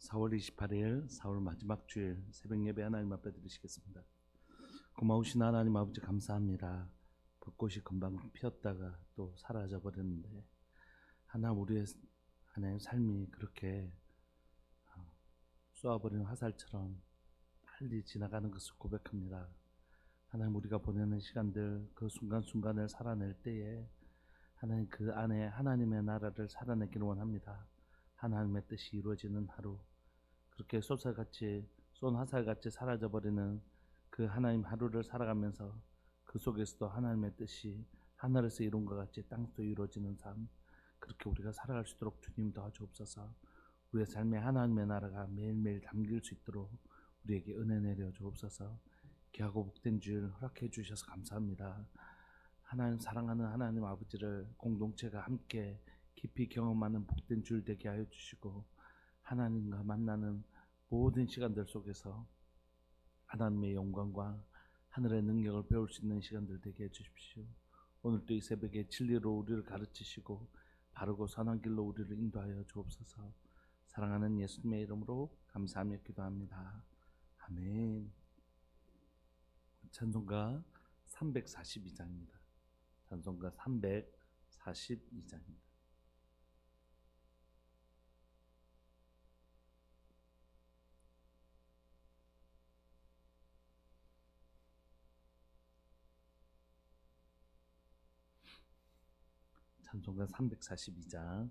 4월 28일 4월 마지막 주일 새벽 예배 하나님 앞에 드리시겠습니다. 고마우신 하나님 아버지 감사합니다. 벚꽃이 금방 피었다가 또 사라져 버렸는데 우리의 하나님 삶이 그렇게 쏘아버리는 화살처럼 빨리 지나가는 것을 고백합니다. 하나님, 우리가 보내는 시간들, 그 순간순간을 살아낼 때에 하나님, 그 안에 하나님의 나라를 살아내기를 원합니다. 하나님의 뜻이 이루어지는 하루, 그렇게 쏜 화살같이 사라져버리는 그 하나님 하루를 살아가면서 그 속에서도 하나님의 뜻이 하늘에서 이룬 것 같이 땅도 이루어지는 삶, 그렇게 우리가 살아갈 수 있도록 주님 도와주옵소서. 우리의 삶에 하나님의 나라가 매일매일 담길 수 있도록 우리에게 은혜 내려 주옵소서. 귀하고 복된 주일 허락해 주셔서 감사합니다. 하나님, 사랑하는 하나님 아버지를 공동체가 함께 깊이 경험하는 복된 주일 되게 하여 주시고, 하나님과 만나는 모든 시간들 속에서 하나님의 영광과 하늘의 능력을 배울 수 있는 시간들 되게 해주십시오. 오늘도 이 새벽에 진리로 우리를 가르치시고 바르고 선한 길로 우리를 인도하여 주옵소서. 사랑하는 예수님의 이름으로 감사하며 기도합니다. 아멘. 찬송가 342장입니다. 찬송가 342장입니다. 찬송가 342장.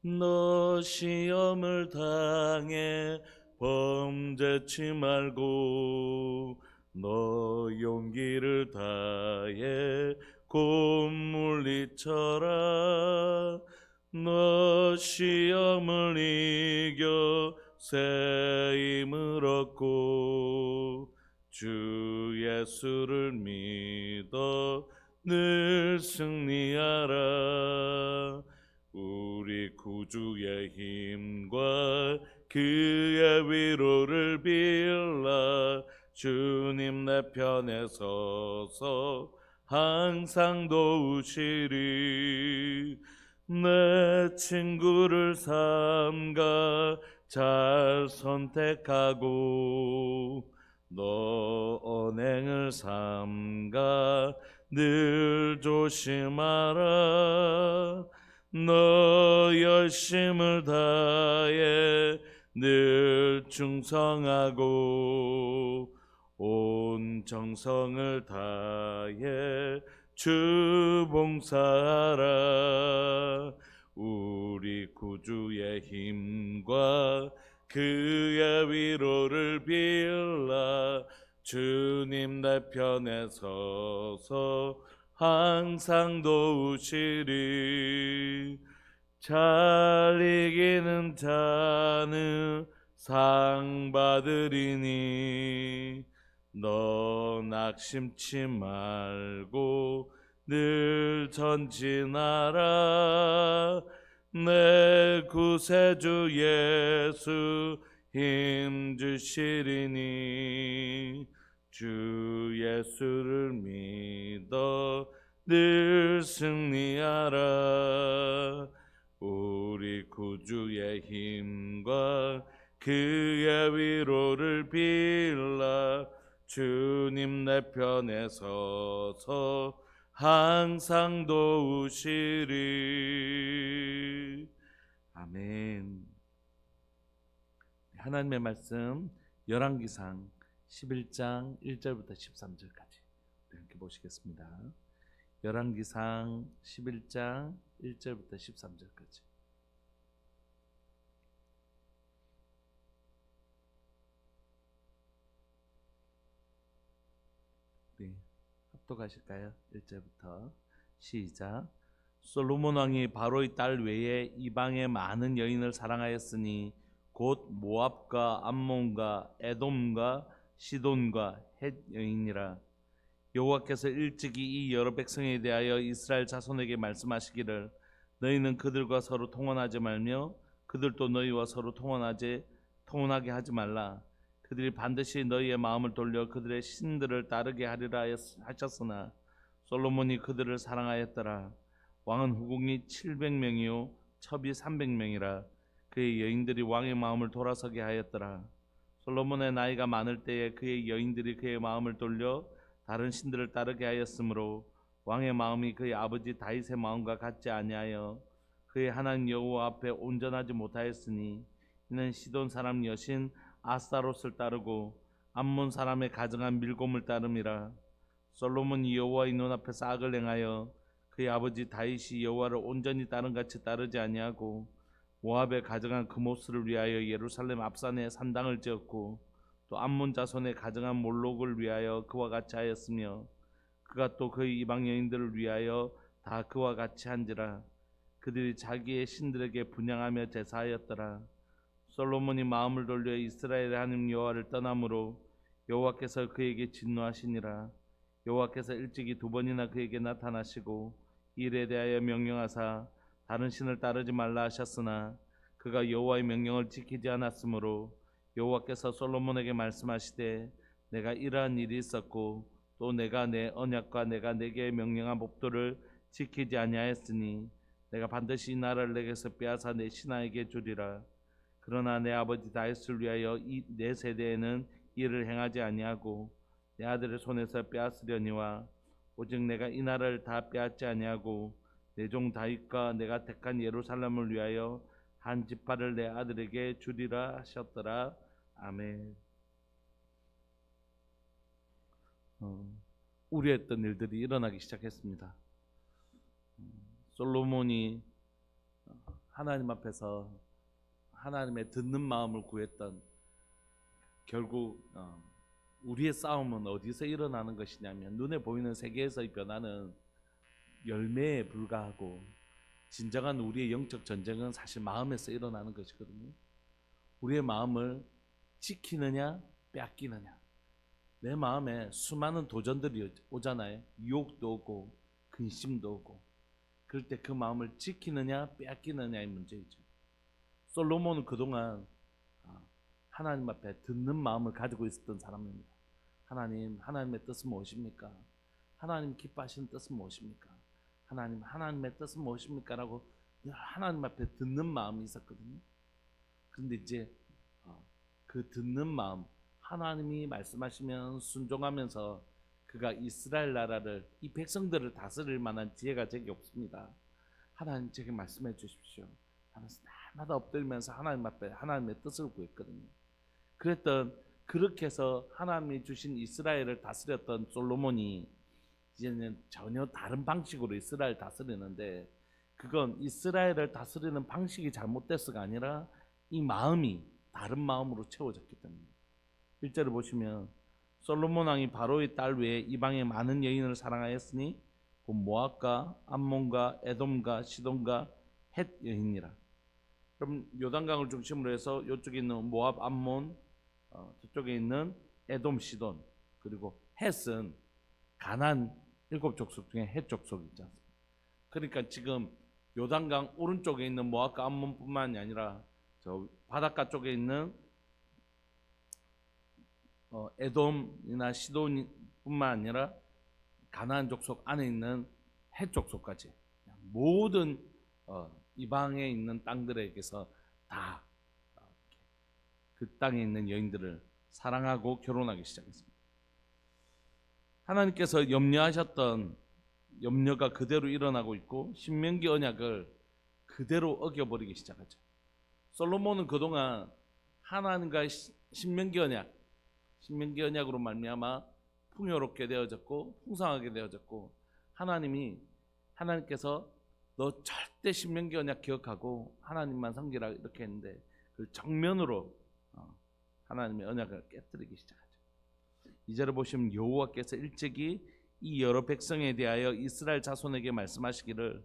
너 시험을 당해 범죄치 말고 너 용기를 다해 곧 물리쳐라. 너 시험을 이겨 새 힘을 얻고 주 예수를 믿어 늘 승리하라. 우리 구주의 힘과 그의 위로를 빌라. 주님 내 편에 서서 항상 도우시리. 내 친구를 삼가 잘 선택하고 너 언행을 삼가 늘 조심하라. 너 열심을 다해 늘 충성하고 온 정성을 다해 주 봉사하라. 우리 구주의 힘과 그의 위로를 빌라. 주님 내 편에 서서 항상 도우시리. 잘 이기는 자는 상 받으리니 너 낙심치 말고 늘 전진하라. 내 구세주 예수 힘 주시리니 주 예수를 믿어 늘 승리하라. 우리 구주의 힘과 그의 위로를 빌라. 주님 내 편에 서서 항상 도우시리. 아멘. 하나님의 말씀 열왕기상 11장 1절부터 13절까지 함께 보시겠습니다. 열왕기상 11장 1절부터 13절까지. 네, 합독하실까요? 1절부터 시작. 솔로몬 왕이 바로의 딸 외에 이방의 많은 여인을 사랑하였으니 곧 모압과 암몬과 에돔과 시돈과 헷 여인이라. 여호와께서 일찍이 이 여러 백성에 대하여 이스라엘 자손에게 말씀하시기를 너희는 그들과 서로 통혼하지 말며 그들도 너희와 서로 통혼하게 하지 말라. 그들이 반드시 너희의 마음을 돌려 그들의 신들을 따르게 하리라 하셨으나 솔로몬이 그들을 사랑하였더라. 왕은 후궁이 700명이요 첩이 300명이라. 그의 여인들이 왕의 마음을 돌아서게 하였더라. 솔로몬의 나이가 많을 때에 그의 여인들이 그의 마음을 돌려 다른 신들을 따르게 하였으므로 왕의 마음이 그의 아버지 다윗의 마음과 같지 아니하여 그의 하나님 여호와 앞에 온전하지 못하였으니 이는 시돈 사람 여신 아스타롯을 따르고 암몬 사람의 가증한 밀곰을 따름이라. 솔로몬이 여호와의 눈앞에서 악을 행하여 그의 아버지 다윗이 여호와를 온전히 따른 같이 따르지 아니하고 모압의 가증한 그모스를 위하여 예루살렘 앞산에 산당을 지었고 또 암몬 자손의 가증한 몰록을 위하여 그와 같이 하였으며 그가 또 그의 이방 여인들을 위하여 다 그와 같이 한지라. 그들이 자기의 신들에게 분향하며 제사하였더라. 솔로몬이 마음을 돌려 이스라엘의 하나님 여호와를 떠남으로 여호와께서 그에게 진노하시니라. 여호와께서 일찍이 두 번이나 그에게 나타나시고 이 일에 대하여 명령하사 다른 신을 따르지 말라 하셨으나 그가 여호와의 명령을 지키지 않았으므로 여호와께서 솔로몬에게 말씀하시되 내가 이러한 일이 있었고 또 내가 내 언약과 내가 내게 명령한 법도를 지키지 아니하였으니 내가 반드시 이 나라를 내게서 빼앗아 내 신하에게 주리라. 그러나 내 아버지 다윗을 위하여 이 내 세대에는 이를 행하지 아니하고 내 아들의 손에서 빼앗으려니와 오직 내가 이 나라를 다 빼앗지 아니하고 내 종 다윗과 내가 택한 예루살렘을 위하여 한 지파를 내 아들에게 주리라 하셨더라. 아멘. 우려했던 일들이 일어나기 시작했습니다. 솔로몬이 하나님 앞에서 하나님의 듣는 마음을 구했던, 결국 우리의 싸움은 어디서 일어나는 것이냐면 눈에 보이는 세계에서의 변화는 열매에 불과하고 진정한 우리의 영적 전쟁은 사실 마음에서 일어나는 것이거든요. 우리의 마음을 지키느냐 빼앗기느냐. 내 마음에 수많은 도전들이 오잖아요. 유혹도 오고 근심도 오고. 그럴 때 그 마음을 지키느냐 빼앗기느냐의 문제이죠. 솔로몬은 그동안 하나님 앞에 듣는 마음을 가지고 있었던 사람입니다. 하나님의 뜻은 무엇입니까? 하나님 기뻐하시는 뜻은 무엇입니까? 하나님의 뜻은 무엇입니까? 라고 하나님 앞에 듣는 마음이 있었거든요. 그런데 이제 그 듣는 마음, 하나님이 말씀하시면 순종하면서 그가 이스라엘 나라를, 이 백성들을 다스릴 만한 지혜가 제게 없습니다. 하나님 제게 말씀해 주십시오. 하는 날마다 엎드리면서 하나님 앞에 하나님의 뜻을 구했거든요. 그렇게 해서 하나님이 주신 이스라엘을 다스렸던 솔로몬이 이제는 전혀 다른 방식으로 이스라엘을 다스리는데, 그건 이스라엘을 다스리는 방식이 잘못됐어가 아니라 이 마음이 다른 마음으로 채워졌기 때문에. 1절을 보시면 솔로몬 왕이 바로의 딸 외에 이방의 많은 여인을 사랑하였으니 곧 모압과 암몬과 에돔과 시돈과 헷 여인이라. 그럼 요단강을 중심으로 해서 이쪽에 있는 모압, 암몬, 저쪽에 있는 에돔, 시돈, 그리고 헷은 가나안 7족속 중에 헷 족속이 있지 않습니까? 그러니까 지금 요단강 오른쪽에 있는 모압과 암몬뿐만이 아니라 저 바닷가 쪽에 있는 에돔이나 시돈뿐만 아니라 가나안 족속 안에 있는 헷 족속까지 모든 이방에 있는 땅들에게서 다 그 땅에 있는 여인들을 사랑하고 결혼하기 시작했습니다. 하나님께서 염려하셨던 염려가 그대로 일어나고 있고 신명기 언약을 그대로 어겨버리기 시작하죠. 솔로몬은 그동안 하나님과의 신명기 언약으로 말미암아 풍요롭게 되어졌고 풍성하게 되어졌고, 하나님께서 너 절대 신명기 언약 기억하고 하나님만 섬기라 이렇게 했는데, 그 정면으로 하나님의 언약을 깨뜨리기 시작하죠. 2절을 보시면 여호와께서 일찍이 이 여러 백성에 대하여 이스라엘 자손에게 말씀하시기를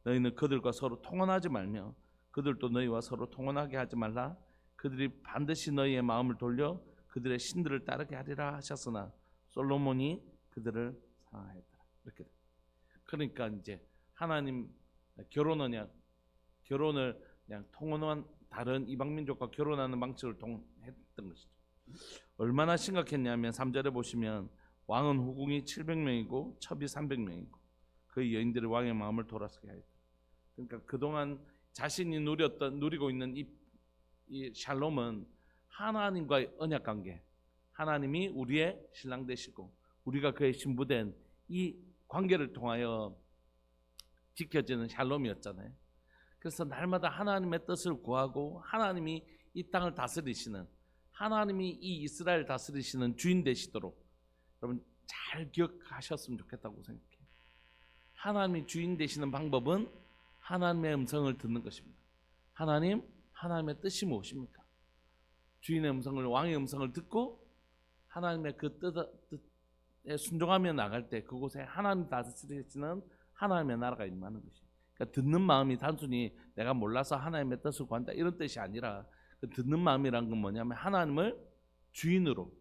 너희는 그들과 서로 통혼하지 말며 그들도 너희와 서로 통혼하게 하지 말라. 그들이 반드시 너희의 마음을 돌려 그들의 신들을 따르게 하리라 하셨으나 솔로몬이 그들을 사랑하였더라. 이렇게. 그러니까 이제 하나님 결혼을 그냥 통혼한 다른 이방 민족과 결혼하는 방식을 했던 것이죠. 얼마나 심각했냐면 3절에 보시면 왕은 후궁이 700명이고 첩이 300명이고 그 여인들이 왕의 마음을 돌아서게 하였다. 그러니까 그동안 자신이 누리고 있는 이 이 샬롬은 하나님과의 언약 관계, 하나님이 우리의 신랑 되시고 우리가 그의 신부된 이 관계를 통하여 지켜지는 샬롬이었잖아요. 그래서 날마다 하나님의 뜻을 구하고 하나님이 이 땅을 다스리시는, 하나님이 이 이스라엘 다스리시는 주인 되시도록 여러분 잘 기억하셨으면 좋겠다고 생각해요. 하나님이 주인 되시는 방법은 하나님의 음성을 듣는 것입니다. 하나님의 뜻이 무엇입니까? 주인의 음성을, 왕의 음성을 듣고 하나님의 그 뜻에 순종하며 나갈 때 그곳에 하나님 다스리시는 하나님의 나라가 임하는 것이에요. 그러니까 듣는 마음이 단순히 내가 몰라서 하나님의 뜻을 구한다 이런 뜻이 아니라, 그 듣는 마음이란 건 뭐냐면 하나님을 주인으로,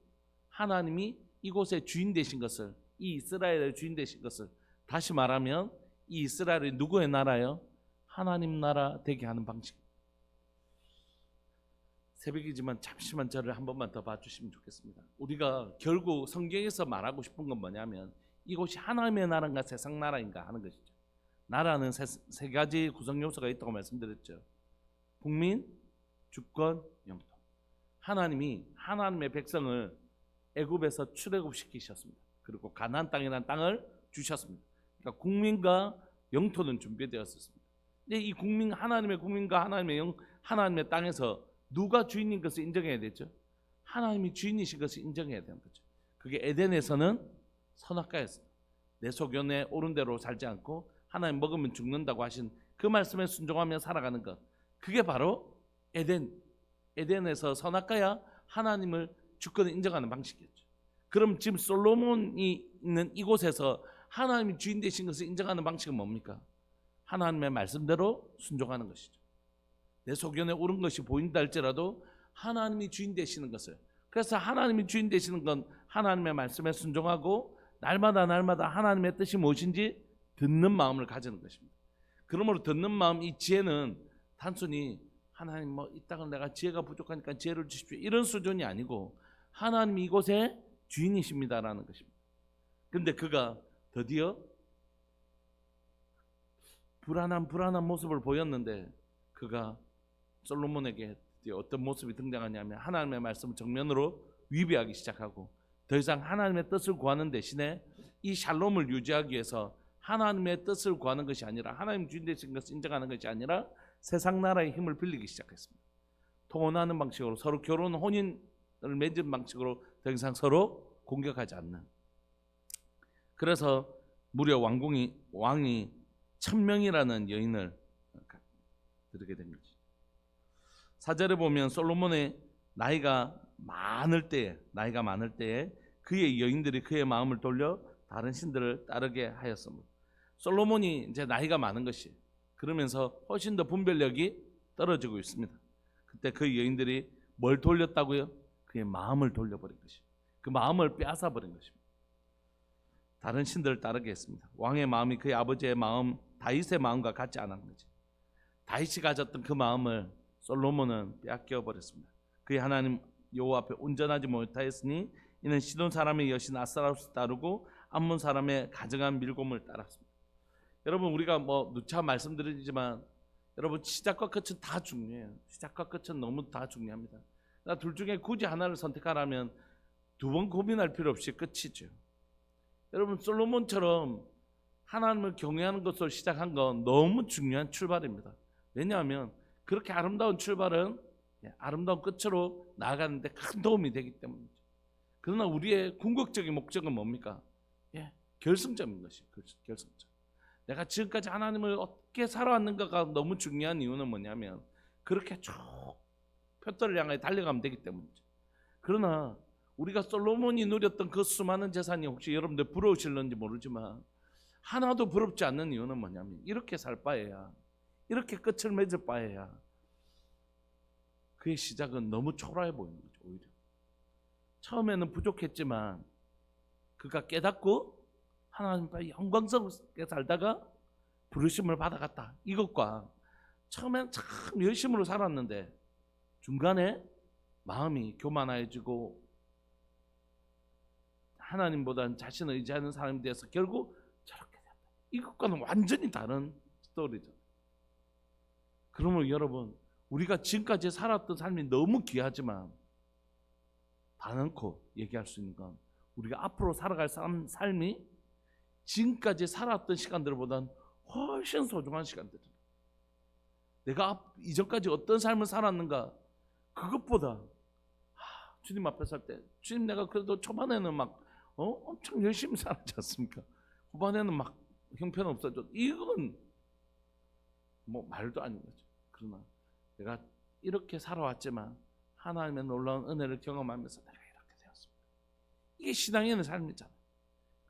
하나님이 이곳의 주인 되신 것을, 이 이스라엘의 주인 되신 것을, 다시 말하면 이 이스라엘이 누구의 나라요? 하나님 나라 되게 하는 방식. 새벽이지만 잠시만 저를 한 번만 더 봐주시면 좋겠습니다. 우리가 결국 성경에서 말하고 싶은 건 뭐냐면 이곳이 하나님의 나라인가 세상 나라인가 하는 것이죠. 나라는 세 가지 구성 요소가 있다고 말씀드렸죠. 국민, 주권, 영토. 하나님이 하나님의 백성을 애굽에서 출애굽시키셨습니다. 그리고 가나안 땅이라는 땅을 주셨습니다. 그러니까 국민과 영토는 준비되었습니다. 근데 이 하나님의 국민과 하나님의 땅에서 누가 주인인 것을 인정해야 되죠. 하나님이 주인이신 것을 인정해야 되는 거죠. 그게 에덴에서는 선악과였습니다. 내 소견에 옳은 대로 살지 않고 하나님 먹으면 죽는다고 하신 그 말씀에 순종하며 살아가는 것, 그게 바로 에덴에서 선악과야 하나님을 주권을 인정하는 방식이었죠. 그럼 지금 솔로몬이 있는 이곳에서 하나님이 주인 되신 것을 인정하는 방식은 뭡니까? 하나님의 말씀대로 순종하는 것이죠. 내 소견에 옳은 것이 보인다 할지라도 하나님이 주인 되시는 것을, 그래서 하나님이 주인 되시는 건 하나님의 말씀에 순종하고 날마다 하나님의 뜻이 무엇인지 듣는 마음을 가지는 것입니다. 그러므로 듣는 마음, 이 지혜는 단순히 하나님 이 땅은 내가 지혜가 부족하니까 지혜를 주십시오 이런 수준이 아니고 하나님이 이곳에 주인이십니다라는 것입니다. 그런데 그가 드디어 불안한 모습을 보였는데 그가 솔로몬에게 드디어 어떤 모습이 등장하냐면 하나님의 말씀을 정면으로 위배하기 시작하고 더 이상 하나님의 뜻을 구하는 대신에 이 샬롬을 유지하기 위해서 하나님의 뜻을 구하는 것이 아니라 하나님 주인 되신 것을 인정하는 것이 아니라 세상 나라의 힘을 빌리기 시작했습니다. 통혼하는 방식으로 서로 혼인을 맺은 방식으로 더 이상 서로 공격하지 않는. 그래서 무려 왕이 1000명이라는 여인을 들게 된 거죠. 4절에 보면 솔로몬의 나이가 많을 때에 그의 여인들이 그의 마음을 돌려 다른 신들을 따르게 하였습니다. 솔로몬이 이제 나이가 많은 것이, 그러면서 훨씬 더 분별력이 떨어지고 있습니다. 그때 그 여인들이 뭘 돌렸다고요? 그의 마음을 돌려버린 것입니다. 그 마음을 빼앗아버린 것입니다. 다른 신들을 따르게 했습니다. 왕의 마음이 그의 아버지의 마음, 다윗의 마음과 같지 않은 거지. 다윗이 가졌던 그 마음을 솔로몬은 빼앗겨 버렸습니다. 그의 하나님 여호와 앞에 온전하지 못하였으니 이는 시돈 사람의 여신 아스타롯을 따르고 암몬 사람의 가증한 밀곰을 따랐습니다. 여러분, 우리가 누차 말씀드리지만 여러분, 시작과 끝은 다 중요해요. 시작과 끝은 너무 다 중요합니다. 둘 중에 굳이 하나를 선택하라면 2번 고민할 필요 없이 끝이죠. 여러분, 솔로몬처럼 하나님을 경외하는 것으로 시작한 건 너무 중요한 출발입니다. 왜냐하면 그렇게 아름다운 출발은 아름다운 끝으로 나아가는데 큰 도움이 되기 때문이죠. 그러나 우리의 궁극적인 목적은 뭡니까? 결승점인 것이에요. 결승점. 내가 지금까지 하나님을 어떻게 살아왔는가가 너무 중요한 이유는 뭐냐면 그렇게 쭉 표대를 향해 달려가면 되기 때문이죠. 그러나 우리가 솔로몬이 누렸던 그 수많은 재산이 혹시 여러분들 부러우실는지 모르지만 하나도 부럽지 않는 이유는 뭐냐면 이렇게 살 바에야, 이렇게 끝을 맺을 바에야 그의 시작은 너무 초라해 보이는 거죠. 오히려 처음에는 부족했지만 그가 깨닫고 하나님과 영광스럽게 살다가 부르심을 받아갔다. 이것과 처음엔 참 열심으로 살았는데 중간에 마음이 교만해지고 하나님보다는 자신을 의지하는 사람이 되어서 결국 저렇게 됐다. 이것과는 완전히 다른 스토리죠. 그러면 여러분, 우리가 지금까지 살았던 삶이 너무 귀하지만 단언코 얘기할 수 있는 건 우리가 앞으로 살아갈 삶이 지금까지 살았던 시간들보다는 훨씬 소중한 시간들이다. 내가 이전까지 어떤 삶을 살았는가 그것보다 주님 앞에 살 때 주님 내가 그래도 초반에는 막 엄청 열심히 살았지 않습니까? 후반에는 막 형편없어졌. 이건 뭐 말도 아닌 거죠. 그러나 내가 이렇게 살아왔지만 하나님의 놀라운 은혜를 경험하면서 내가 이렇게 되었습니다. 이게 신앙에 있는 삶이잖아요.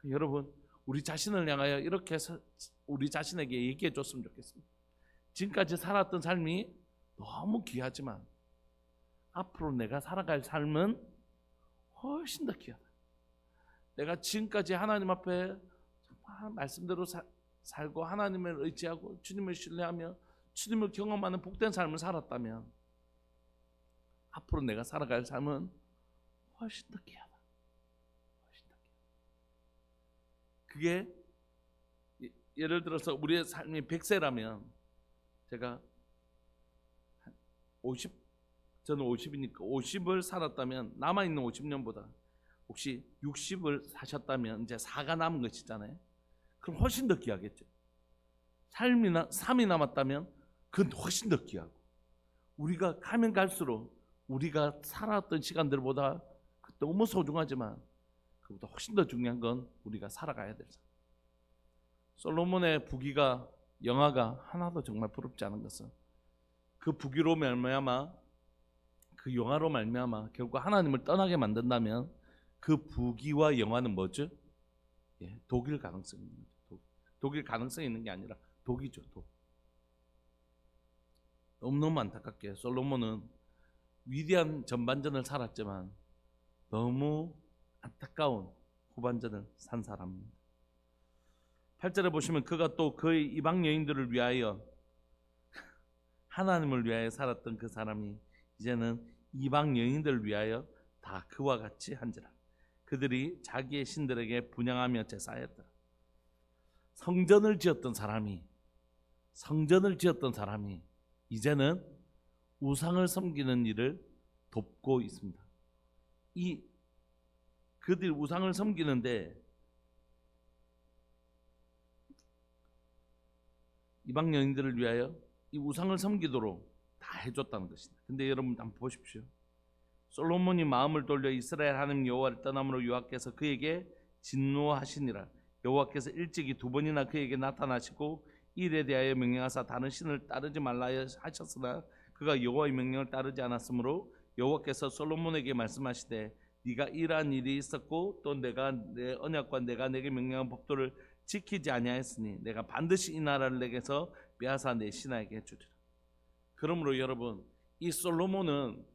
여러분 우리 자신을 향하여 이렇게 우리 자신에게 얘기해 줬으면 좋겠습니다. 지금까지 살았던 삶이 너무 귀하지만 앞으로 내가 살아갈 삶은 훨씬 더 귀하다. 내가 지금까지 하나님 앞에 정말 말씀대로 살고 하나님을 의지하고 주님을 신뢰하며 주님을 경험하는 복된 삶을 살았다면 앞으로 내가 살아갈 삶은 훨씬 더 귀하다. 훨씬 더 귀하다. 그게 예를 들어서 우리의 삶이 100세라면 제가 저는 50이니까 50을 살았다면 남아있는 50년보다 혹시 60을 사셨다면 이제 4가 남은 것이잖아요. 그럼 훨씬 더 귀하겠죠. 3이 남았다면 그건 훨씬 더 귀하고 우리가 가면 갈수록 우리가 살았던 시간들보다 너무 소중하지만 그보다 훨씬 더 중요한 건 우리가 살아가야 될 삶. 솔로몬의 부귀가 영화가 하나도 정말 부럽지 않은 것은 그 부귀로 말미암아 그 영화로 말미암아 결국 하나님을 떠나게 만든다면 그 부귀와 영화는 뭐죠? 독일 가능성이 있는 거죠. 독일 가능성이 있는 게 아니라 독이죠. 독. 너무너무 안타깝게 솔로몬은 위대한 전반전을 살았지만 너무 안타까운 후반전을 산 사람입니다. 8절에 보시면 그가 또 그의 이방 여인들을 위하여 하나님을 위하여 살았던 그 사람이 이제는 이방 여인들을 위하여 다 그와 같이 한지라. 그들이 자기의 신들에게 분향하며 제사하였더라. 성전을 지었던 사람이 이제는 우상을 섬기는 일을 돕고 있습니다. 그들이 우상을 섬기는데 이방 여인들을 위하여 이 우상을 섬기도록 다 해줬다는 것입니다. 근데 여러분 한번 보십시오. 솔로몬이 마음을 돌려 이스라엘 하나님 여호와를 떠남으로 여호와께서 그에게 진노하시니라. 여호와께서 일찍이 2번이나 그에게 나타나시고 이 일에 대하여 명령하사 다른 신을 따르지 말라 하셨으나 그가 여호와의 명령을 따르지 않았으므로 여호와께서 솔로몬에게 말씀하시되 네가 이러한 일이 있었고 또 내가 내 언약과 내가 내게 명령한 법도를 지키지 아니하였으니 내가 반드시 이 나라를 내게서 빼앗아 내 신하에게 주리라. 그러므로 여러분 이 솔로몬의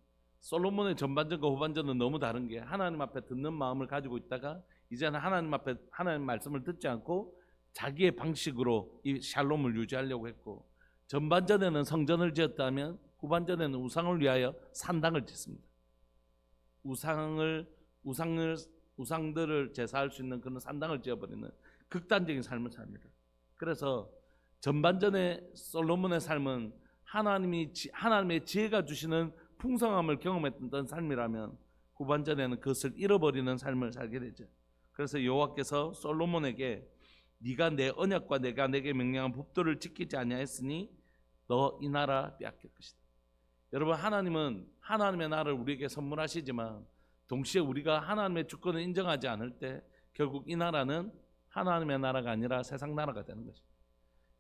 전반전과 후반전은 너무 다른 게 하나님 앞에 듣는 마음을 가지고 있다가 이제는 하나님 앞에 하나님 말씀을 듣지 않고 자기의 방식으로 이 샬롬을 유지하려고 했고 전반전에는 성전을 지었다면 후반전에는 우상을 위하여 산당을 짓습니다. 우상들을 제사할 수 있는 그런 산당을 지어버리는 극단적인 삶을 삽니다. 그래서 전반전에 솔로몬의 삶은 하나님의 지혜가 주시는 풍성함을 경험했던 삶이라면 후반전에는 그것을 잃어버리는 삶을 살게 되죠. 그래서 여호와께서 솔로몬에게 네가 내 언약과 내가 내게 명령한 법도를 지키지 아니하였으니 너 이 나라 빼앗길 것이다. 여러분 하나님은 하나님의 나라를 우리에게 선물하시지만 동시에 우리가 하나님의 주권을 인정하지 않을 때 결국 이 나라는 하나님의 나라가 아니라 세상 나라가 되는 것입니다.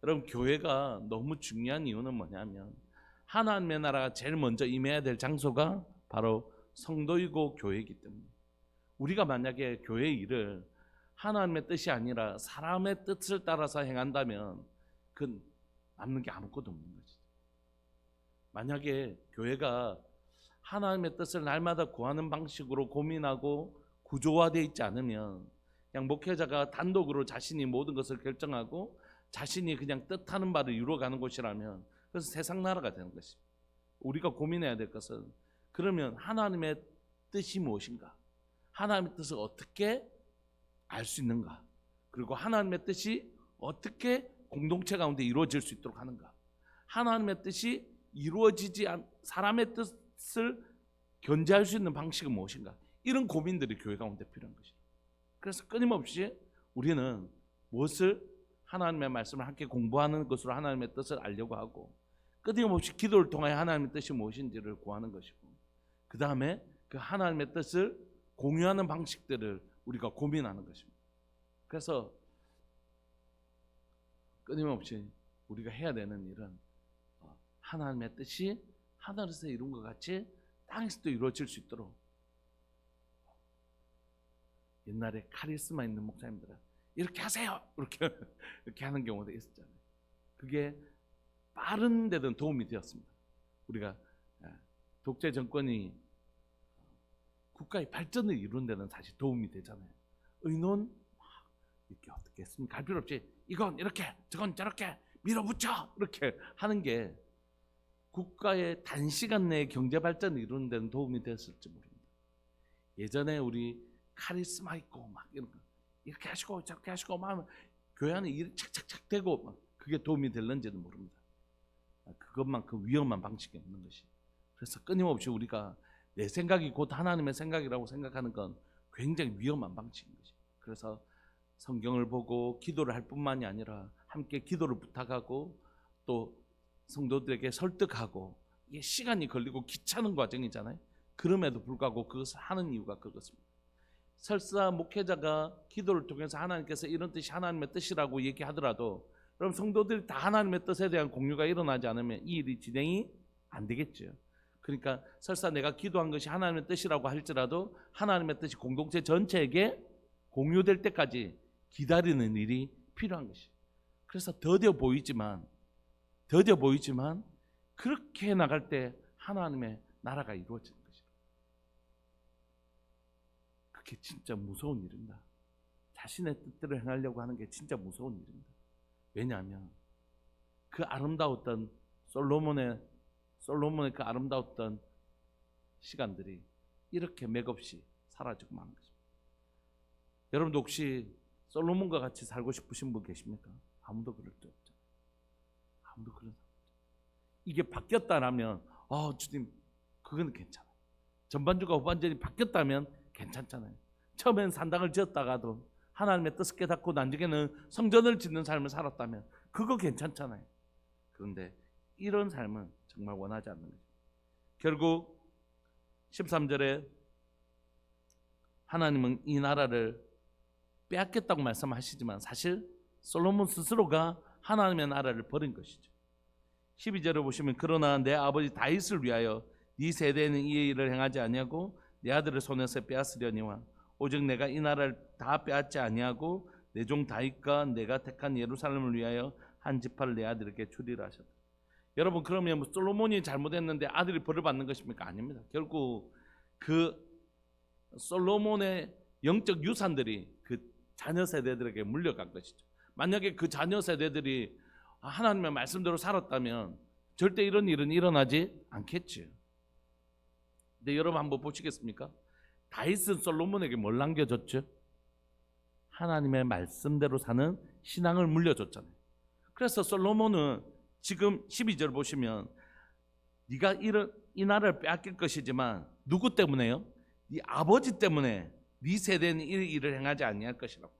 여러분 교회가 너무 중요한 이유는 뭐냐면 하나님의 나라가 제일 먼저 임해야 될 장소가 바로 성도이고 교회이기 때문에 우리가 만약에 교회 일을 하나님의 뜻이 아니라 사람의 뜻을 따라서 행한다면 그건 남는 게 아무것도 없는 거지. 만약에 교회가 하나님의 뜻을 날마다 구하는 방식으로 고민하고 구조화되어 있지 않으면 그냥 목회자가 단독으로 자신이 모든 것을 결정하고 자신이 그냥 뜻하는 바를 이루어가는 곳이라면 그래서 세상 나라가 되는 것입니다. 우리가 고민해야 될 것은 그러면 하나님의 뜻이 무엇인가? 하나님의 뜻을 어떻게 알 수 있는가? 그리고 하나님의 뜻이 어떻게 공동체 가운데 이루어질 수 있도록 하는가? 하나님의 뜻이 이루어지지 않 사람의 뜻을 견제할 수 있는 방식은 무엇인가? 이런 고민들이 교회 가운데 필요한 것이죠. 그래서 끊임없이 우리는 무엇을 하나님의 말씀을 함께 공부하는 것으로 하나님의 뜻을 알려고 하고 끊임없이 기도를 통하여 하나님의 뜻이 무엇인지를 구하는 것이고 그 다음에 그 하나님의 뜻을 공유하는 방식들을 우리가 고민하는 것입니다. 그래서 끊임없이 우리가 해야 되는 일은 하나님의 뜻이 하늘에서 이룬 것 같이 땅에서도 이루어질 수 있도록 옛날에 카리스마 있는 목사님들은 이렇게 하세요 이렇게 하는 경우도 있었잖아요. 그게 빠른 데는 도움이 되었습니다. 우리가 독재 정권이 국가의 발전을 이루는 데는 사실 도움이 되잖아요. 의논 이렇게 어떻게 했습니까? 할 필요 없이 이건 이렇게 저건 저렇게 밀어붙여 이렇게 하는 게 국가의 단시간 내에 경제 발전을 이루는 데는 도움이 됐을지 모릅니다. 예전에 우리 카리스마 있고 막 이렇게 하시고 저렇게 하시고 막 교회 안에 일이 착착착 되고 막 그게 도움이 될는지는 모릅니다. 그것만큼 위험한 방식이 없는 것이. 그래서 끊임없이 우리가 내 생각이 곧 하나님의 생각이라고 생각하는 건 굉장히 위험한 방식인 것이. 그래서 성경을 보고 기도를 할 뿐만이 아니라 함께 기도를 부탁하고 또 성도들에게 설득하고 이게 시간이 걸리고 귀찮은 과정이잖아요. 그럼에도 불구하고 그것을 하는 이유가 그것입니다. 설사 목회자가 기도를 통해서 하나님께서 이런 뜻이 하나님의 뜻이라고 얘기하더라도 그럼 성도들이 다 하나님의 뜻에 대한 공유가 일어나지 않으면 이 일이 진행이 안 되겠죠. 그러니까 설사 내가 기도한 것이 하나님의 뜻이라고 할지라도 하나님의 뜻이 공동체 전체에게 공유될 때까지 기다리는 일이 필요한 것이에요. 그래서 더뎌 보이지만 그렇게 나갈 때 하나님의 나라가 이루어지는 것이에요. 그게 진짜 무서운 일입니다. 자신의 뜻대로 행하려고 하는 게 진짜 무서운 일입니다. 왜냐하면 그 아름다웠던 솔로몬의 그 아름다웠던 시간들이 이렇게 맥없이 사라지고 마는 것입니다. 여러분도 혹시 솔로몬과 같이 살고 싶으신 분 계십니까? 아무도 그럴 수 없죠. 아무도 그런 사람 없죠. 이게 바뀌었다라면 주님 그건 괜찮아요. 전반주가 후반전이 바뀌었다면 괜찮잖아요. 처음엔 산당을 지었다가도 하나님의 뜻을 깨닫고 나중에는 성전을 짓는 삶을 살았다면 그거 괜찮잖아요. 그런데 이런 삶은 정말 원하지 않는 거죠. 결국 13절에 하나님은 이 나라를 빼앗겠다고 말씀하시지만 사실 솔로몬 스스로가 하나님의 나라를 버린 것이죠. 12절에 보시면 그러나 내 아버지 다윗을 위하여 네 세대에는 이 일을 행하지 아니하고 내 아들을 손에서 빼앗으려니와 오직 내가 이 나라를 다 빼앗지 아니하고 내 종 다윗과 내가 택한 예루살렘을 위하여 한 지파를 내 아들에게 주리라 하셨다. 여러분 그러면 솔로몬이 잘못했는데 아들이 벌을 받는 것입니까? 아닙니다. 결국 그 솔로몬의 영적 유산들이 그 자녀 세대들에게 물려간 것이죠. 만약에 그 자녀 세대들이 하나님의 말씀대로 살았다면 절대 이런 일은 일어나지 않겠지요. 근데 여러분 한번 보시겠습니까? 다윗은 솔로몬에게 뭘 남겨줬죠? 하나님의 말씀대로 사는 신앙을 물려줬잖아요. 그래서 솔로몬은 지금 12절 보시면 네가 이 나라를 빼앗길 것이지만 누구 때문에요? 네 아버지 때문에 네 세대는 이 일을 행하지 아니할 것이라고.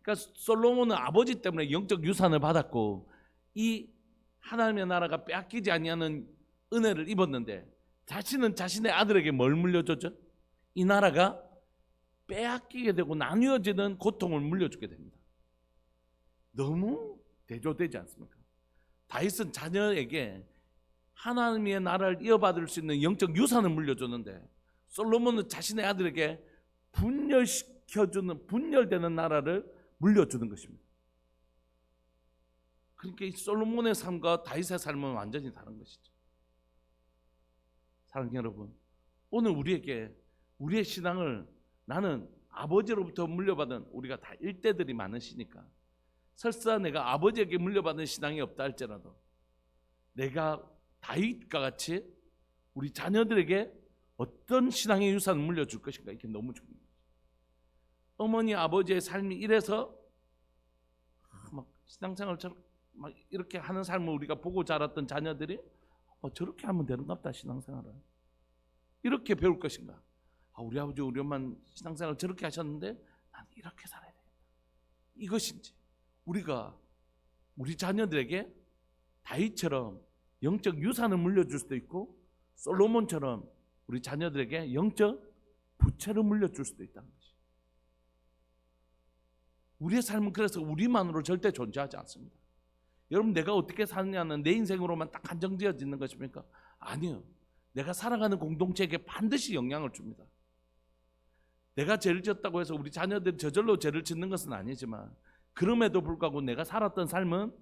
그러니까 솔로몬은 아버지 때문에 영적 유산을 받았고 이 하나님의 나라가 빼앗기지 아니하는 은혜를 입었는데 자신은 자신의 아들에게 뭘 물려줬죠? 이 나라가 빼앗기게 되고 나뉘어지는 고통을 물려주게 됩니다. 너무 대조되지 않습니까? 다윗은 자녀에게 하나님의 나라를 이어받을 수 있는 영적 유산을 물려줬는데 솔로몬은 자신의 아들에게 분열되는 나라를 물려주는 것입니다. 그러니까 이 솔로몬의 삶과 다윗의 삶은 완전히 다른 것이죠. 사랑하는 여러분, 오늘 우리에게 우리의 신앙을 나는 아버지로부터 물려받은 우리가 다 일대들이 많으시니까 설사 내가 아버지에게 물려받은 신앙이 없다 할지라도 내가 다윗과 같이 우리 자녀들에게 어떤 신앙의 유산을 물려줄 것인가 이게 너무 중요해요. 어머니 아버지의 삶이 이래서 막 신앙생활처럼 막 이렇게 하는 삶을 우리가 보고 자랐던 자녀들이 저렇게 하면 되는갑다 신앙생활을. 이렇게 배울 것인가? 우리 아버지 우리 엄마 신앙생활 저렇게 하셨는데 나는 이렇게 살아야 되겠다. 이것인지 우리가 우리 자녀들에게 다윗처럼 영적 유산을 물려줄 수도 있고 솔로몬처럼 우리 자녀들에게 영적 부채를 물려줄 수도 있다는 것이. 우리의 삶은 그래서 우리만으로 절대 존재하지 않습니다. 여러분 내가 어떻게 사느냐는 내 인생으로만 딱 한정지어지는 것입니까? 아니요. 내가 살아가는 공동체에게 반드시 영향을 줍니다. 내가 죄를 지었다고 해서 우리 자녀들이 저절로 죄를 짓는 것은 아니지만 그럼에도 불구하고 내가 살았던 삶은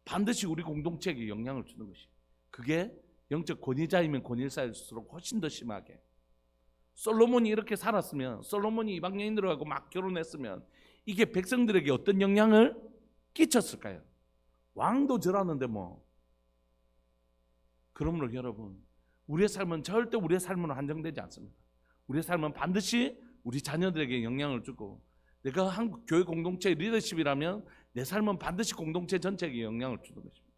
반드시 우리 공동체에게 영향을 주는 것이. 그게 영적 권위자이면 권위자일수록 훨씬 더 심하게. 솔로몬이 이렇게 살았으면, 솔로몬이 이방 여인들하고 막 결혼했으면 이게 백성들에게 어떤 영향을 끼쳤을까요? 왕도 저라는데 뭐. 그러므로 여러분, 우리의 삶은 절대 우리의 삶으로 한정되지 않습니다. 우리의 삶은 반드시 우리 자녀들에게 영향을 주고, 내가 한국 교회 공동체의 리더십이라면 내 삶은 반드시 공동체 전체에게 영향을 주는 것입니다.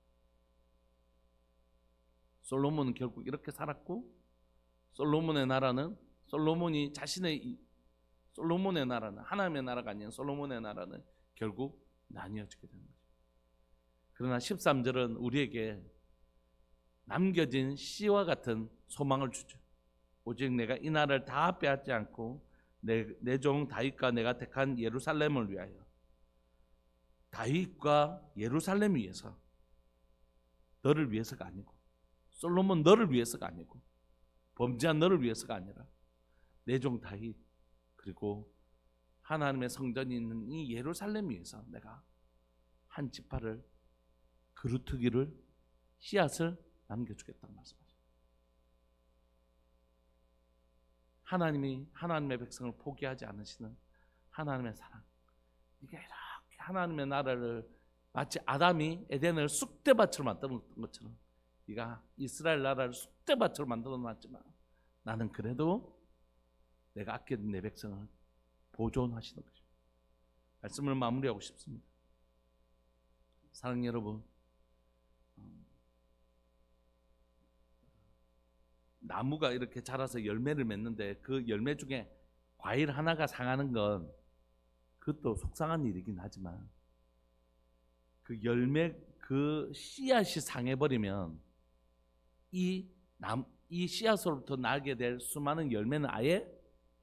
솔로몬은 결국 이렇게 살았고, 솔로몬의 나라는 하나님의 나라가 아닌 솔로몬의 나라는 결국 나뉘어지게 되는 거죠. 그러나 13절은 우리에게 남겨진 씨와 같은 소망을 주죠. 오직 내가 이 나라를 다 빼앗지 않고 내 종 다윗과 내가 택한 예루살렘을 위하여. 다윗과 예루살렘 위해서, 너를 위해서가 아니고, 솔로몬 너를 위해서가 아니고, 범죄한 너를 위해서가 아니라 내 종 다윗 그리고 하나님의 성전이 있는 이 예루살렘 위해서 내가 한 지파를, 그루터기를, 씨앗을 남겨주겠다는 말씀이죠. 하나님이 하나님의 백성을 포기하지 않으시는 하나님의 사랑. 이게 이렇게 하나님의 나라를 마치 아담이 에덴을 쑥대밭으로 만들었던 것처럼 네가 이스라엘 나라를 쑥대밭으로 만들어놨지만 나는 그래도 내가 아끼는 내 백성을 보존하시는 것입니다. 말씀을 마무리하고 싶습니다. 사랑하는 여러분, 나무가 이렇게 자라서 열매를 맺는데 그 열매 중에 과일 하나가 상하는 건 그것도 속상한 일이긴 하지만 그 씨앗이 상해버리면 이 씨앗으로부터 나게 될 수많은 열매는 아예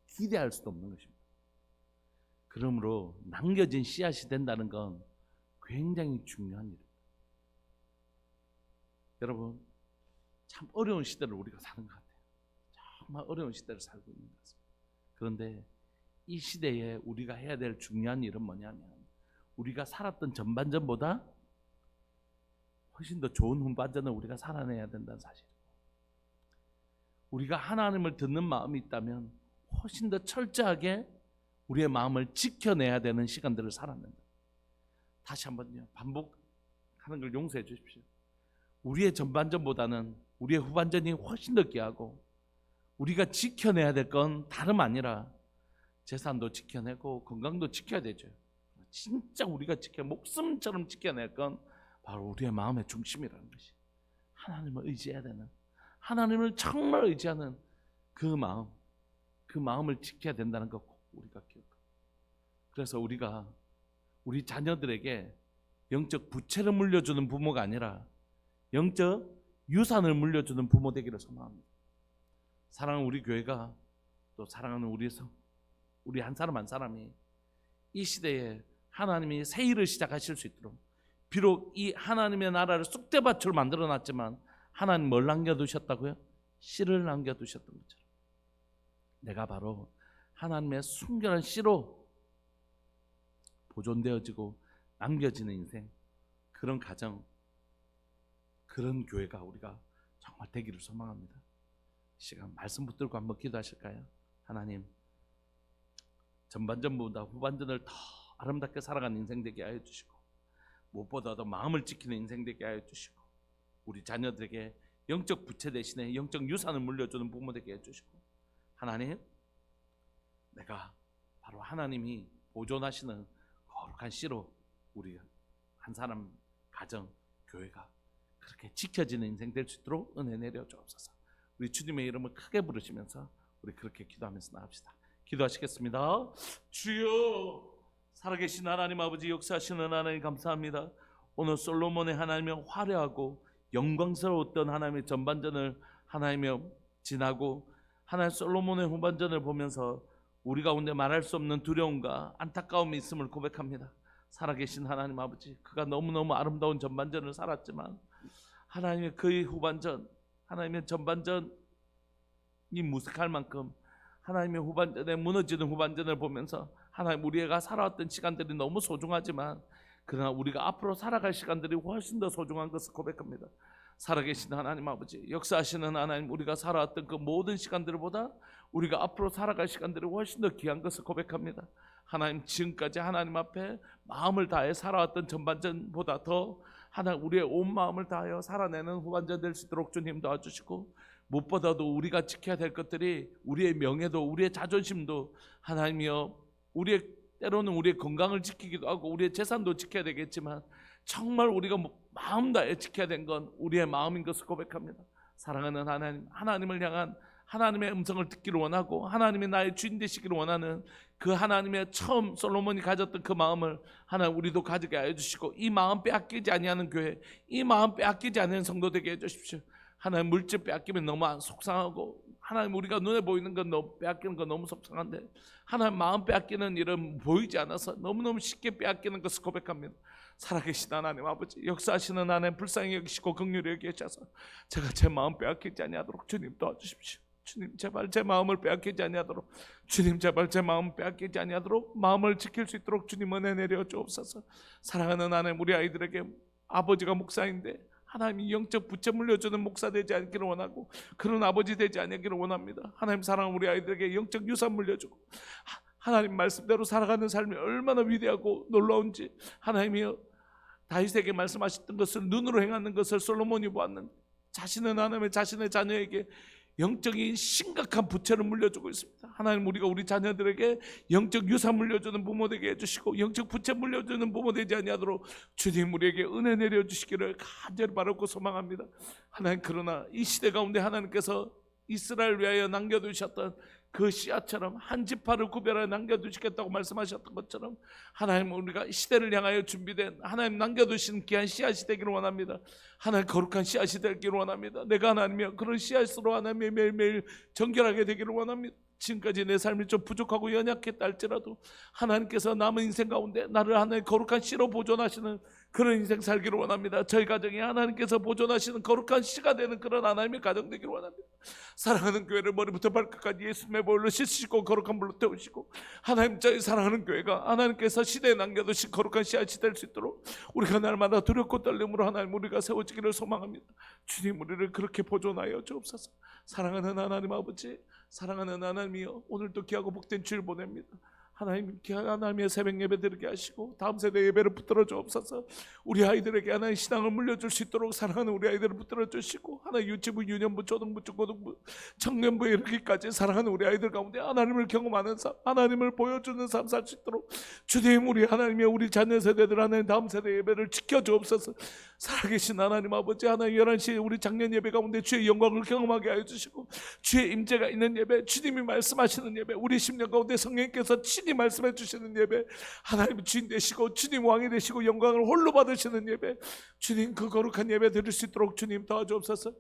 기대할 수도 없는 것입니다. 그러므로 남겨진 씨앗이 된다는 건 굉장히 중요한 일입니다. 여러분, 참 어려운 시대를 우리가 사는 것 같아요. 정말 어려운 시대를 살고 있는 것 같습니다. 그런데 이 시대에 우리가 해야 될 중요한 일은 뭐냐면 우리가 살았던 전반전보다 훨씬 더 좋은 후반전을 우리가 살아내야 된다는 사실이고, 우리가 하나님을 듣는 마음이 있다면 훨씬 더 철저하게 우리의 마음을 지켜내야 되는 시간들을 살아낸다. 다시 한번요, 반복하는 걸 용서해 주십시오. 우리의 전반전보다는 우리의 후반전이 훨씬 더 귀하고, 우리가 지켜내야 될 건 다름 아니라 재산도 지켜내고 건강도 지켜야 되죠. 진짜 우리가 목숨처럼 지켜낼 건 바로 우리의 마음의 중심이라는 것이, 하나님을 의지해야 되는, 하나님을 정말 의지하는 그 마음을 지켜야 된다는 것 꼭 우리가 기억하고, 그래서 우리가 우리 자녀들에게 영적 부채를 물려주는 부모가 아니라 영적 유산을 물려주는 부모 되기를 소망합니다. 사랑하는 우리 교회가, 또 사랑하는 우리 한 사람 한 사람이 이 시대에 하나님이 새 일을 시작하실 수 있도록, 비록 이 하나님의 나라를 쑥대밭으로 만들어놨지만 하나님 뭘 남겨두셨다고요? 씨를 남겨두셨던 것처럼 내가 바로 하나님의 순결한 씨로 보존되어지고 남겨지는 인생, 그런 가정, 그런 교회가 우리가 정말 되기를 소망합니다. 이 시간 말씀 붙들고 한번 기도하실까요? 하나님, 전반전보다 후반전을 더 아름답게 살아가는 인생 되게 하여 주시고, 무엇보다도 마음을 지키는 인생 되게 하여 주시고, 우리 자녀들에게 영적 부채 대신에 영적 유산을 물려주는 부모 되게 해주시고, 하나님, 내가 바로 하나님이 보존하시는 거룩한 씨로 우리 한 사람, 가정, 교회가 그렇게 지켜지는 인생 될 수 있도록 은혜 내려 주옵소서. 우리 주님의 이름을 크게 부르시면서 우리 그렇게 기도하면서 나갑시다. 기도하시겠습니다. 주여, 살아계신 하나님 아버지, 역사하시는 하나님 감사합니다. 오늘 솔로몬의 하나님의 화려하고 영광스러웠던 하나님의 전반전을 하나님의 지나고 하나님 솔로몬의 후반전을 보면서 우리 가운데 말할 수 없는 두려움과 안타까움이 있음을 고백합니다. 살아계신 하나님 아버지, 그가 너무너무 아름다운 전반전을 살았지만 하나님의 그의 후반전, 하나님의 전반전이 무색할 만큼 하나님의 후반전에 무너지는 후반전을 보면서 하나님, 우리가 살아왔던 시간들이 너무 소중하지만 그러나 우리가 앞으로 살아갈 시간들이 훨씬 더 소중한 것을 고백합니다. 살아계신 하나님 아버지, 역사하시는 하나님, 우리가 살아왔던 그 모든 시간들보다 우리가 앞으로 살아갈 시간들이 훨씬 더 귀한 것을 고백합니다. 하나님, 지금까지 하나님 앞에 마음을 다해 살아왔던 전반전보다 더 하나님, 우리의 온 마음을 다하여 살아내는 후반전 될 수 있도록 주님 도와주시고, 무엇보다도 우리가 지켜야 될 것들이 우리의 명예도, 우리의 자존심도, 하나님이여, 때로는 우리의 건강을 지키기도 하고 우리의 재산도 지켜야 되겠지만 정말 우리가 마음 다해 지켜야 된 건 우리의 마음인 것을 고백합니다. 사랑하는 하나님, 하나님을 향한 하나님의 음성을 듣기를 원하고 하나님이 나의 주인 되시기를 원하는 그 하나님의 처음 솔로몬이 가졌던 그 마음을 하나님 우리도 가지게 하여 주시고, 이 마음 빼앗기지 아니하는 교회, 이 마음 빼앗기지 않는 성도 되게 해 주십시오. 하나님, 물질 빼앗기면 너무 속상하고, 하나님, 우리가 눈에 보이는 건 빼앗기는 건 너무 속상한데 하나님, 마음 빼앗기는 일은 보이지 않아서 너무너무 쉽게 빼앗기는 것을 고백합니다. 살아계신 하나님 아버지, 역사하시는 하나님, 불쌍히 여기시고 긍휼히 여기셔서 제가 제 마음 빼앗기지 아니하도록 주님 도와주십시오. 주님, 제발 제 마음을 빼앗기지 아니하도록, 주님 제발 제 마음을 빼앗기지 아니하도록 마음을 지킬 수 있도록 주님 은혜 내려 주옵소서. 사랑하는 하나님, 우리 아이들에게 아버지가 목사인데 하나님이 영적 부채 물려주는 목사 되지 않기를 원하고 그런 아버지 되지 않기를 원합니다. 하나님, 사랑하는 우리 아이들에게 영적 유산 물려주고 하나님 말씀대로 살아가는 삶이 얼마나 위대하고 놀라운지, 하나님이여, 다윗에게 말씀하셨던 것을 눈으로 행하는 것을 솔로몬이 보았는데 자신은 하나님의 자신의 자녀에게 영적인 심각한 부채를 물려주고 있습니다. 하나님, 우리가 우리 자녀들에게 영적 유산 물려주는 부모 되게 해주시고 영적 부채 물려주는 부모 되지 아니하도록 주님 우리에게 은혜 내려주시기를 간절히 바라고 소망합니다. 하나님, 그러나 이 시대 가운데 하나님께서 이스라엘 위하여 남겨두셨던 그 씨앗처럼 한 지파를 구별하여 남겨두시겠다고 말씀하셨던 것처럼 하나님, 우리가 시대를 향하여 준비된 하나님 남겨두신 귀한 씨앗이 되기를 원합니다. 하나님, 거룩한 씨앗이 되기를 원합니다. 내가 하나님이여 그런 씨앗으로 하나님의 매일매일 정결하게 되기를 원합니다. 지금까지 내 삶이 좀 부족하고 연약했다 할지라도 하나님께서 남은 인생 가운데 나를 하나님의 거룩한 씨로 보존하시는 그런 인생 살기를 원합니다. 저희 가정이 하나님께서 보존하시는 거룩한 씨가 되는 그런 하나님의 가정 되기를 원합니다. 사랑하는 교회를 머리부터 발끝까지 예수님의 보혈로 씻으시고 거룩한 물로 태우시고, 하나님, 저희 사랑하는 교회가 하나님께서 시대에 남겨두신 거룩한 씨앗이 될 수 있도록 우리가 날마다 두렵고 떨림으로 하나님 우리가 세워지기를 소망합니다. 주님, 우리를 그렇게 보존하여 주옵소서. 사랑하는 하나님 아버지, 사랑하는 하나님이여, 오늘도 귀하고 복된 주일 보냅니다. 하나님, 하나님의 새벽 예배 드리게 하시고 다음 세대 예배를 붙들어 주옵소서. 우리 아이들에게 하나님 신앙을 물려줄 수 있도록 사랑하는 우리 아이들을 붙들어 주시고, 하나님 유치부, 유년부, 초등부, 중고등부, 청년부에 이르기까지 사랑하는 우리 아이들 가운데 하나님을 경험하는 삶, 하나님을 보여주는 삶 살 수 있도록 주님, 우리 하나님의 우리 자녀 세대들 하나님 다음 세대 예배를 지켜 주옵소서. 살아계신 하나님 아버지, 하나님 11시에 우리 작년 예배 가운데 주의 영광을 경험하게 하여 주시고 주의 임재가 있는 예배, 주님이 말씀하시는 예배, 우리 10년 가운데 성령께서 친히 말씀해 주시는 예배, 하나님 주인 되시고 주님 왕이 되시고 영광을 홀로 받으시는 예배, 주님 그 거룩한 예배 드릴 수 있도록 주님 도와주옵소서.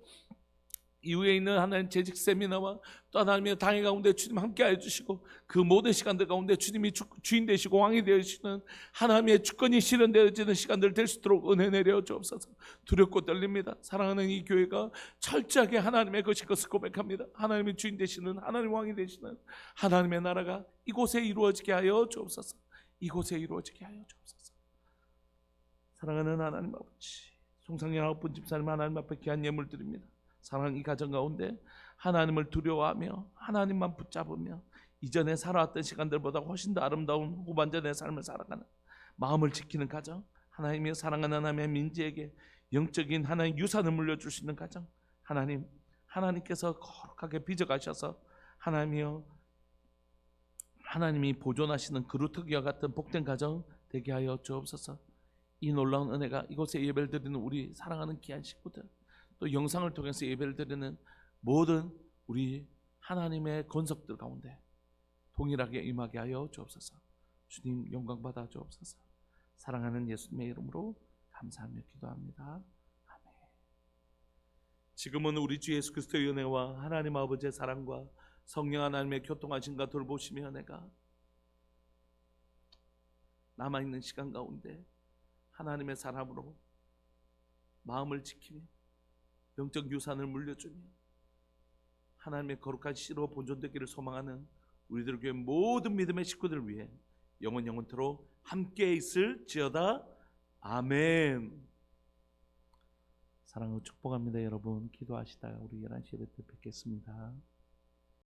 이후에 있는 하나님 재직 세미나와 또 하나님의 당회 가운데 주님 함께 해주시고 그 모든 시간들 가운데 주님이 주인 되시고 왕이 되시는 하나님의 주권이 실현되어지는 시간들 될 수 있도록 은혜 내려 주옵소서. 두렵고 떨립니다. 사랑하는 이 교회가 철저하게 하나님의 것을 고백합니다. 하나님의 주인 되시는 하나님 왕이 되시는 하나님의 나라가 이곳에 이루어지게 하여 주옵소서. 이곳에 이루어지게 하여 주옵소서. 사랑하는 하나님 아버지, 송상현 9분 집사님 하나님 앞에 귀한 예물 드립니다. 사랑하는 이 가정 가운데 하나님을 두려워하며 하나님만 붙잡으며 이전에 살아왔던 시간들보다 훨씬 더 아름다운 후반전의 삶을 살아가는 마음을 지키는 가정, 하나님이 사랑하는 하나님의 민지에게 영적인 하나님 유산을 물려줄 수 있는 가정, 하나님께서 거룩하게 빚어가셔서 하나님이여 하나님이 보존하시는 그루터기와 같은 복된 가정 되게 하여 주옵소서. 이 놀라운 은혜가 이곳에 예배를 드리는 우리 사랑하는 귀한 식구들, 또 영상을 통해서 예배를 드리는 모든 우리 하나님의 건석들 가운데 동일하게 임하게 하여 주옵소서. 주님 영광 받아 주옵소서. 사랑하는 예수님의 이름으로 감사하며 기도합니다. 아멘. 지금은 우리 주 예수 그리스도의 은혜와 하나님 아버지의 사랑과 성령 하나님의 교통하심과 돌보심의 은혜가 남아있는 시간 가운데 하나님의 사람으로 마음을 지키며 영적 유산을 물려주며 하나님의 거룩한 씨로 본존되기를 소망하는 우리들 교회 모든 믿음의 식구들 위해 영원토록 함께 있을지어다. 아멘. 사랑으로 축복합니다. 여러분 기도하시다가 우리 11시 예배 때 뵙겠습니다.